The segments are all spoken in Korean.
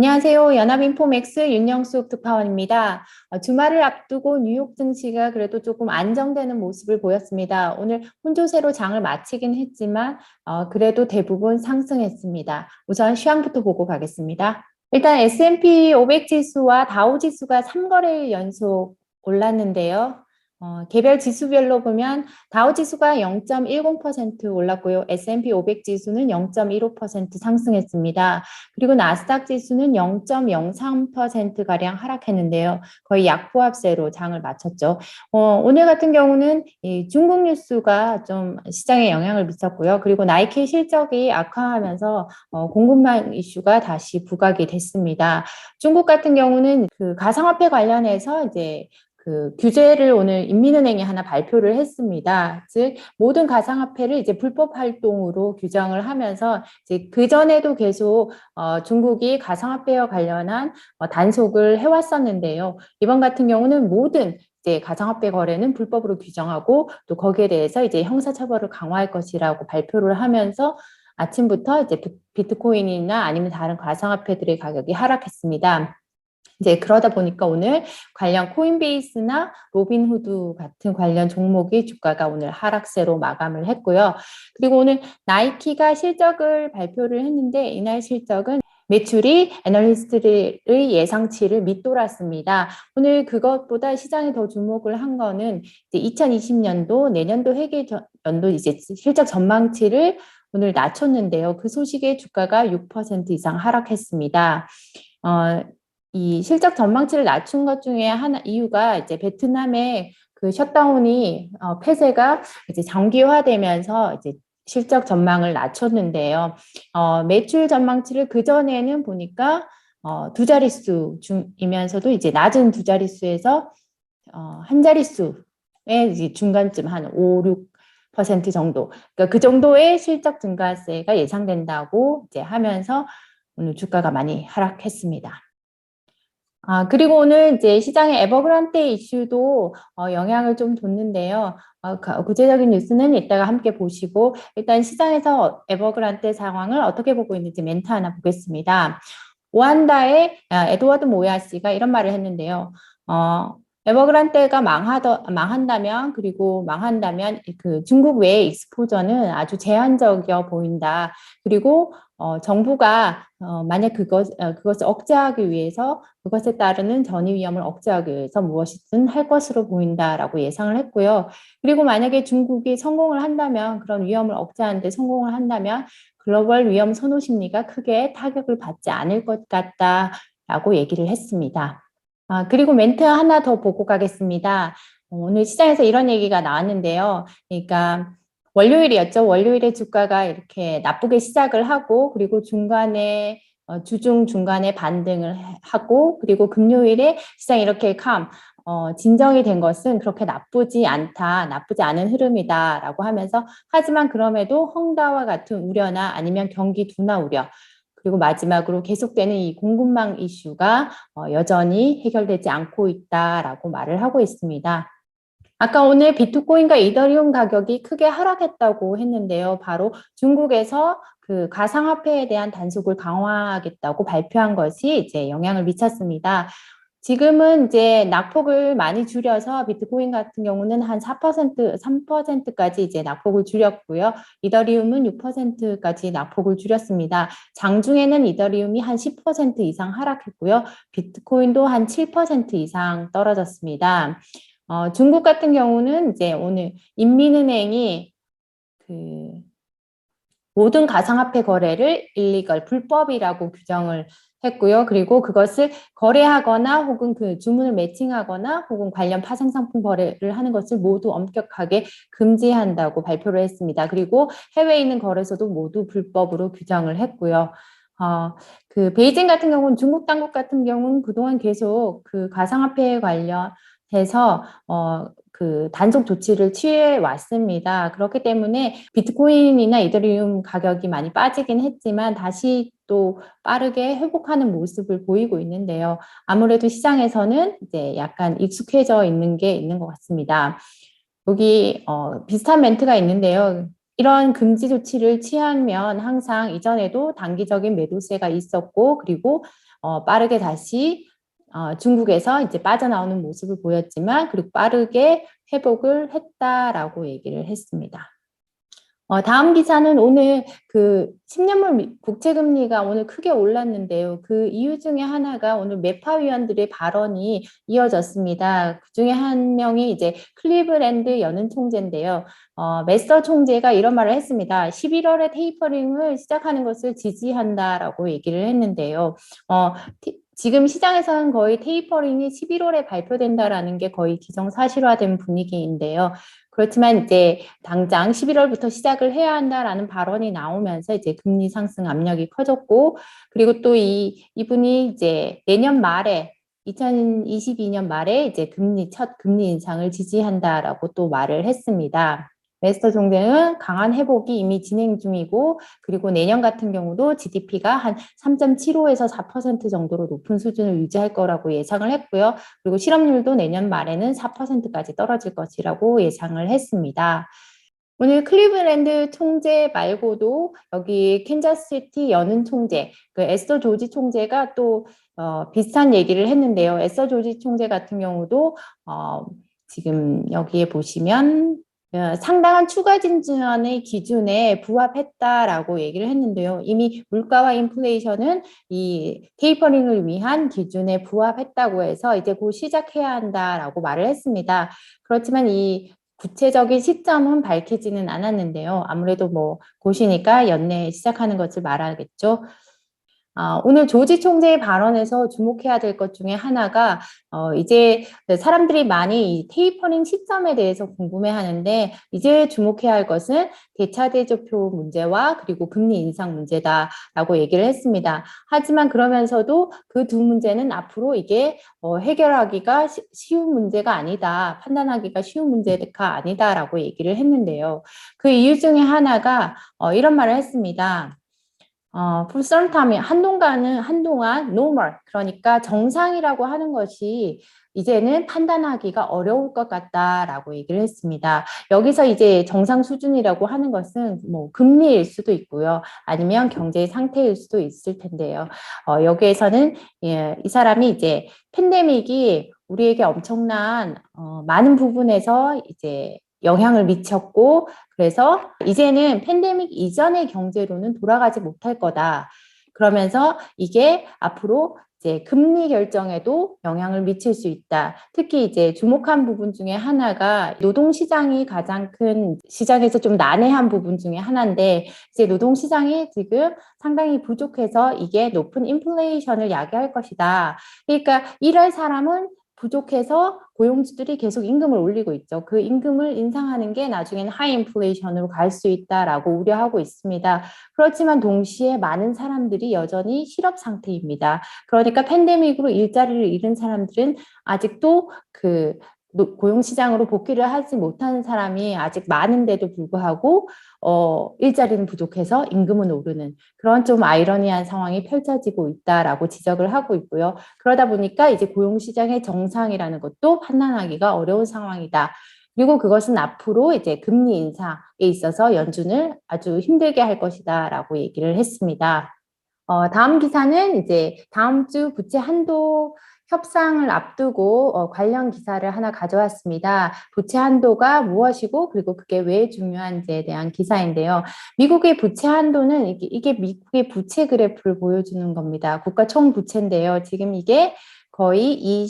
안녕하세요. 연합인포맥스 윤영숙 특파원입니다. 주말을 앞두고 뉴욕 증시가 그래도 조금 안정되는 모습을 보였습니다. 오늘 혼조세로 장을 마치긴 했지만 그래도 대부분 상승했습니다. 우선 시황부터 보고 가겠습니다. 일단 S&P 500 지수와 다우 지수가 3거래일 연속 올랐는데요. 개별 지수별로 보면 다우 지수가 0.10% 올랐고요. S&P 500 지수는 0.15% 상승했습니다. 그리고 나스닥 지수는 0.03%가량 하락했는데요. 거의 약보합세로 장을 마쳤죠. 오늘 같은 경우는 이 중국 뉴스가 좀 시장에 영향을 미쳤고요. 그리고 나이키 실적이 악화하면서 공급망 이슈가 다시 부각이 됐습니다. 중국 같은 경우는 그 가상화폐 관련해서 이제 그 규제를 오늘 인민은행이 하나 발표를 했습니다. 즉 모든 가상화폐를 이제 불법 활동으로 규정을 하면서 이제 그 전에도 계속 중국이 가상화폐와 관련한 단속을 해왔었는데요. 이번 같은 경우는 모든 이제 가상화폐 거래는 불법으로 규정하고 또 거기에 대해서 이제 형사처벌을 강화할 것이라고 발표를 하면서 아침부터 이제 비트코인이나 아니면 다른 가상화폐들의 가격이 하락했습니다. 이제 그러다 보니까 오늘 관련 코인베이스나 로빈후드 같은 관련 종목의 주가가 오늘 하락세로 마감을 했고요. 그리고 오늘 나이키가 실적을 발표를 했는데 이날 실적은 매출이 애널리스트의 예상치를 밑돌았습니다. 오늘 그것보다 시장이 더 주목을 한 거는 이제 2020년도 내년도 회계연도 이제 실적 전망치를 오늘 낮췄는데요. 그 소식에 주가가 6% 이상 하락했습니다. 이 실적 전망치를 낮춘 것 중에 하나 이유가 이제 베트남의 그 셧다운이 폐쇄가 이제 장기화되면서 이제 실적 전망을 낮췄는데요. 매출 전망치를 그 전에는 보니까 두 자릿수 중이면서도 이제 낮은 두 자릿수에서 한 자릿수의 이제 중간쯤 한 5, 6% 정도. 그러니까 그 정도의 실적 증가세가 예상된다고 이제 하면서 오늘 주가가 많이 하락했습니다. 그리고 오늘 이제 시장의 에버그란데 이슈도 영향을 좀 줬는데요. 구체적인 뉴스는 이따가 함께 보시고 일단 시장에서 에버그란데 상황을 어떻게 보고 있는지 멘트 하나 보겠습니다. 오한다의 에드워드 모야 씨가 이런 말을 했는데요. 에버그란데가 망한다면 그리고 망한다면 그 중국 외의 익스포저는 아주 제한적이어 보인다. 그리고 정부가 만약 그것을 억제하기 위해서 그것에 따르는 전이 위험을 억제하기 위해서 무엇이든 할 것으로 보인다라고 예상을 했고요. 그리고 만약에 중국이 성공을 한다면 그런 위험을 억제하는 데 성공을 한다면 글로벌 위험 선호 심리가 크게 타격을 받지 않을 것 같다라고 얘기를 했습니다. 그리고 멘트 하나 더 보고 가겠습니다. 오늘 시장에서 이런 얘기가 나왔는데요. 그러니까 월요일이었죠. 월요일에 주가가 이렇게 나쁘게 시작을 하고 그리고 중간에 주중 중간에 반등을 하고 그리고 금요일에 시장이 이렇게 진정이 된 것은 그렇게 나쁘지 않다, 나쁘지 않은 흐름이다라고 하면서 하지만 그럼에도 헝다와 같은 우려나 아니면 경기 둔화 우려 그리고 마지막으로 계속되는 이 공급망 이슈가 여전히 해결되지 않고 있다라고 말을 하고 있습니다. 아까 오늘 비트코인과 이더리움 가격이 크게 하락했다고 했는데요. 바로 중국에서 그 가상화폐에 대한 단속을 강화하겠다고 발표한 것이 이제 영향을 미쳤습니다. 지금은 이제 낙폭을 많이 줄여서 비트코인 같은 경우는 한 4%, 3%까지 이제 낙폭을 줄였고요. 이더리움은 6%까지 낙폭을 줄였습니다. 장중에는 이더리움이 한 10% 이상 하락했고요. 비트코인도 한 7% 이상 떨어졌습니다. 중국 같은 경우는 이제 오늘 인민은행이 그 모든 가상화폐 거래를 일리걸 불법이라고 규정을 했고요. 그리고 그것을 거래하거나 혹은 그 주문을 매칭하거나 혹은 관련 파생 상품 거래를 하는 것을 모두 엄격하게 금지한다고 발표를 했습니다. 그리고 해외에 있는 거래소도 모두 불법으로 규정을 했고요. 그 베이징 같은 경우는 중국 당국 같은 경우는 그동안 계속 그 가상화폐에 관련해서 그 단속 조치를 취해 왔습니다. 그렇기 때문에 비트코인이나 이더리움 가격이 많이 빠지긴 했지만 다시 또 빠르게 회복하는 모습을 보이고 있는데요. 아무래도 시장에서는 이제 약간 익숙해져 있는 게 있는 것 같습니다. 여기 비슷한 멘트가 있는데요. 이런 금지 조치를 취하면 항상 이전에도 단기적인 매도세가 있었고, 그리고 빠르게 다시 중국에서 이제 빠져나오는 모습을 보였지만, 그리고 빠르게 회복을 했다라고 얘기를 했습니다. 다음 기사는 오늘 그 10년물 국채 금리가 오늘 크게 올랐는데요. 그 이유 중에 하나가 오늘 매파 위원들의 발언이 이어졌습니다. 그 중에 한 명이 이제 클리브랜드 연은 총재인데요. 메서 총재가 이런 말을 했습니다. 11월에 테이퍼링을 시작하는 것을 지지한다라고 얘기를 했는데요. 지금 시장에서는 거의 테이퍼링이 11월에 발표된다라는 게 거의 기정사실화된 분위기인데요. 그렇지만 이제 당장 11월부터 시작을 해야 한다라는 발언이 나오면서 이제 금리 상승 압력이 커졌고, 그리고 또 이분이 이제 내년 말에 2022년 말에 이제 첫 금리 인상을 지지한다라고 또 말을 했습니다. 메스터 총재는 강한 회복이 이미 진행 중이고, 그리고 내년 같은 경우도 GDP가 한 3.75에서 4% 정도로 높은 수준을 유지할 거라고 예상을 했고요. 그리고 실업률도 내년 말에는 4%까지 떨어질 것이라고 예상을 했습니다. 오늘 클리브랜드 총재 말고도 여기 캔자스시티 연은 총재, 그 에서 조지 총재가 또 비슷한 얘기를 했는데요. 에서 조지 총재 같은 경우도 지금 여기에 보시면 상당한 추가 진전의 기준에 부합했다라고 얘기를 했는데요. 이미 물가와 인플레이션은 이 테이퍼링을 위한 기준에 부합했다고 해서 이제 곧 시작해야 한다라고 말을 했습니다. 그렇지만 이 구체적인 시점은 밝히지는 않았는데요. 아무래도 뭐 곧이니까 연내에 시작하는 것을 말하겠죠. 오늘 조지 총재의 발언에서 주목해야 될 것 중에 하나가 이제 사람들이 많이 이 테이퍼링 시점에 대해서 궁금해하는데 이제 주목해야 할 것은 대차대조표 문제와 그리고 금리 인상 문제다라고 얘기를 했습니다. 하지만 그러면서도 그 두 문제는 앞으로 이게 해결하기가 쉬운 문제가 아니다, 판단하기가 쉬운 문제가 아니다라고 얘기를 했는데요. 그 이유 중에 하나가 이런 말을 했습니다. for some time, 한동안 normal, 그러니까 정상이라고 하는 것이 이제는 판단하기가 어려울 것 같다라고 얘기를 했습니다. 여기서 이제 정상 수준이라고 하는 것은 뭐 금리일 수도 있고요. 아니면 경제 상태일 수도 있을 텐데요. 여기에서는 이 사람이 이제 팬데믹이 우리에게 엄청난 많은 부분에서 이제 영향을 미쳤고, 그래서 이제는 팬데믹 이전의 경제로는 돌아가지 못할 거다. 그러면서 이게 앞으로 이제 금리 결정에도 영향을 미칠 수 있다. 특히 이제 주목한 부분 중에 하나가 노동시장이 가장 큰 시장에서 좀 난해한 부분 중에 하나인데, 이제 노동시장이 지금 상당히 부족해서 이게 높은 인플레이션을 야기할 것이다. 그러니까 일할 사람은 부족해서 고용주들이 계속 임금을 올리고 있죠. 그 임금을 인상하는 게 나중에는 하이 인플레이션으로 갈 수 있다라고 우려하고 있습니다. 그렇지만 동시에 많은 사람들이 여전히 실업 상태입니다. 그러니까 팬데믹으로 일자리를 잃은 사람들은 아직도 그 고용시장으로 복귀를 하지 못하는 사람이 아직 많은데도 불구하고 일자리는 부족해서 임금은 오르는 그런 좀 아이러니한 상황이 펼쳐지고 있다라고 지적을 하고 있고요. 그러다 보니까 이제 고용시장의 정상이라는 것도 판단하기가 어려운 상황이다. 그리고 그것은 앞으로 이제 금리 인상에 있어서 연준을 아주 힘들게 할 것이다라고 얘기를 했습니다. 다음 기사는 이제 다음 주 부채 한도 협상을 앞두고 관련 기사를 하나 가져왔습니다. 부채 한도가 무엇이고 그리고 그게 왜 중요한지에 대한 기사인데요. 미국의 부채 한도는 이게 미국의 부채 그래프를 보여주는 겁니다. 국가 총 부채인데요. 지금 이게 거의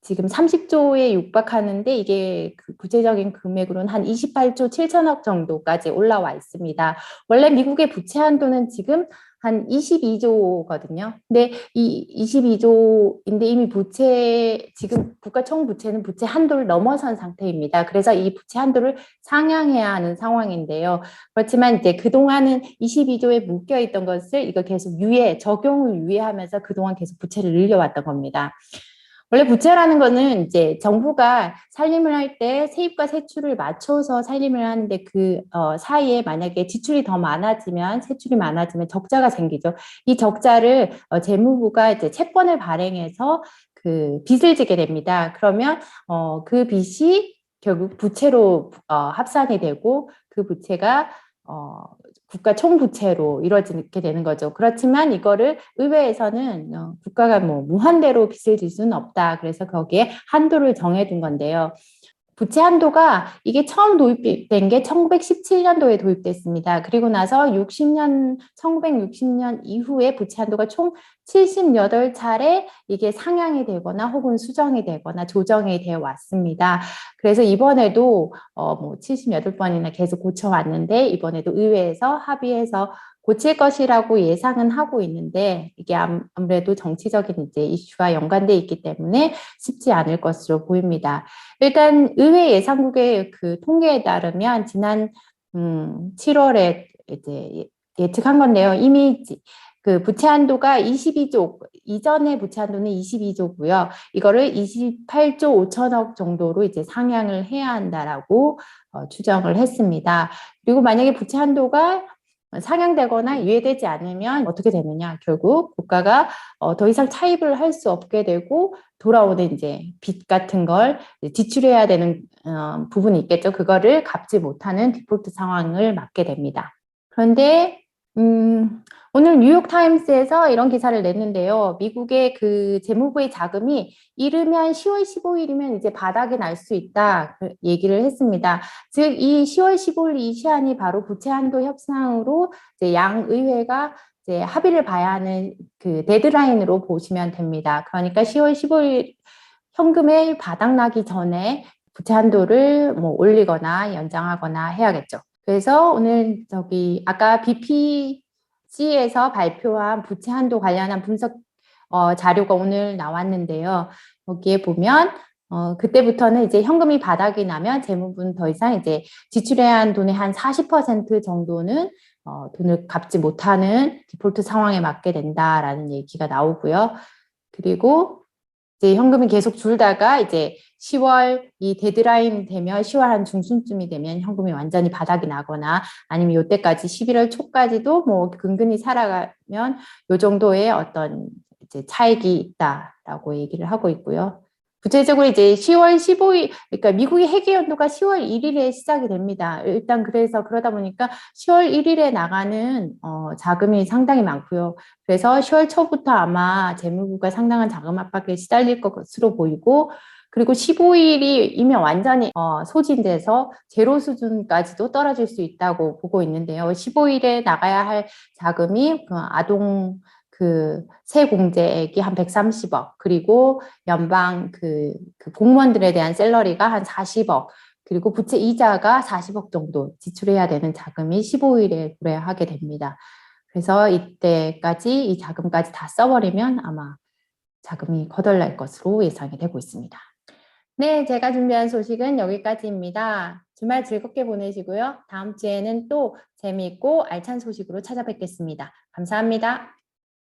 지금 30조에 육박하는데 이게 그 구체적인 금액으로는 한 28조 7천억 정도까지 올라와 있습니다. 원래 미국의 부채 한도는 지금 한 22조거든요. 근데 이 22조인데 이미 지금 국가 총 부채는 부채 한도를 넘어선 상태입니다. 그래서 이 부채 한도를 상향해야 하는 상황인데요. 그렇지만 이제 그동안은 22조에 묶여 있던 것을 이거 계속 적용을 유예하면서 그동안 계속 부채를 늘려왔던 겁니다. 원래 부채라는 거는 이제 정부가 살림을 할 때 세입과 세출을 맞춰서 살림을 하는데 그 사이에 만약에 지출이 더 많아지면 세출이 많아지면 적자가 생기죠. 이 적자를 재무부가 이제 채권을 발행해서 그 빚을 지게 됩니다. 그러면 그 빚이 결국 부채로 합산이 되고 그 부채가 국가 총부채로 이루어지게 되는 거죠. 그렇지만 이거를 의회에서는 국가가 뭐 무한대로 빚을 질 수는 없다. 그래서 거기에 한도를 정해둔 건데요. 부채 한도가 이게 처음 도입된 게 1917년도에 도입됐습니다. 그리고 나서 1960년 이후에 부채 한도가 총 78차례 이게 상향이 되거나 혹은 수정이 되거나 조정이 되어 왔습니다. 그래서 이번에도 뭐 78번이나 계속 고쳐왔는데 이번에도 의회에서 합의해서 고칠 것이라고 예상은 하고 있는데 이게 아무래도 정치적인 이제 이슈와 연관돼 있기 때문에 쉽지 않을 것으로 보입니다. 일단 의회 예산국의 그 통계에 따르면 지난 7월에 이제 예측한 건데요. 이미 그 부채 한도가 22조, 이전의 부채 한도는 22조고요. 이거를 28조 5천억 정도로 이제 상향을 해야 한다라고 추정을 했습니다. 그리고 만약에 부채 한도가 상향되거나 유예되지 않으면 어떻게 되느냐? 결국 국가가 더 이상 차입을 할 수 없게 되고 돌아오는 이제 빚 같은 걸 지출해야 되는 부분이 있겠죠. 그거를 갚지 못하는 디폴트 상황을 맞게 됩니다. 그런데 오늘 뉴욕타임스에서 이런 기사를 냈는데요. 미국의 그 재무부의 자금이 이르면 10월 15일이면 이제 바닥이 날 수 있다 얘기를 했습니다. 즉, 이 10월 15일 이 시한이 바로 부채 한도 협상으로 이제 양의회가 이제 합의를 봐야 하는 그 데드라인으로 보시면 됩니다. 그러니까 10월 15일 현금의 바닥나기 전에 부채 한도를 뭐 올리거나 연장하거나 해야겠죠. 그래서 오늘 아까 BPC에서 발표한 부채 한도 관련한 분석 자료가 오늘 나왔는데요. 여기에 보면 그때부터는 이제 현금이 바닥이 나면 재무부는 더 이상 이제 지출해야 한 돈의 한 40% 정도는 돈을 갚지 못하는 디폴트 상황에 맞게 된다라는 얘기가 나오고요. 그리고 이제 현금이 계속 줄다가 이제 10월 이 데드라인 되면 10월 한 중순쯤이 되면 현금이 완전히 바닥이 나거나 아니면 이때까지 11월 초까지도 뭐 근근히 살아가면 요 정도의 어떤 이제 차익이 있다라고 얘기를 하고 있고요. 구체적으로 이제 10월 15일, 그러니까 미국의 회계 연도가 10월 1일에 시작이 됩니다. 일단 그래서 그러다 보니까 10월 1일에 나가는 자금이 상당히 많고요. 그래서 10월 초부터 아마 재무부가 상당한 자금 압박에 시달릴 것으로 보이고, 그리고 15일이면 완전히 소진돼서 제로 수준까지도 떨어질 수 있다고 보고 있는데요. 15일에 나가야 할 자금이 아동 그 세공제액이 한 130억, 그리고 연방 그 공무원들에 대한 샐러리가 한 40억, 그리고 부채 이자가 40억 정도 지출해야 되는 자금이 15일에 도래하게 됩니다. 그래서 이때까지 이 자금까지 다 써버리면 아마 자금이 거덜날 것으로 예상이 되고 있습니다. 네, 제가 준비한 소식은 여기까지입니다. 주말 즐겁게 보내시고요. 다음 주에는 또 재미있고 알찬 소식으로 찾아뵙겠습니다. 감사합니다.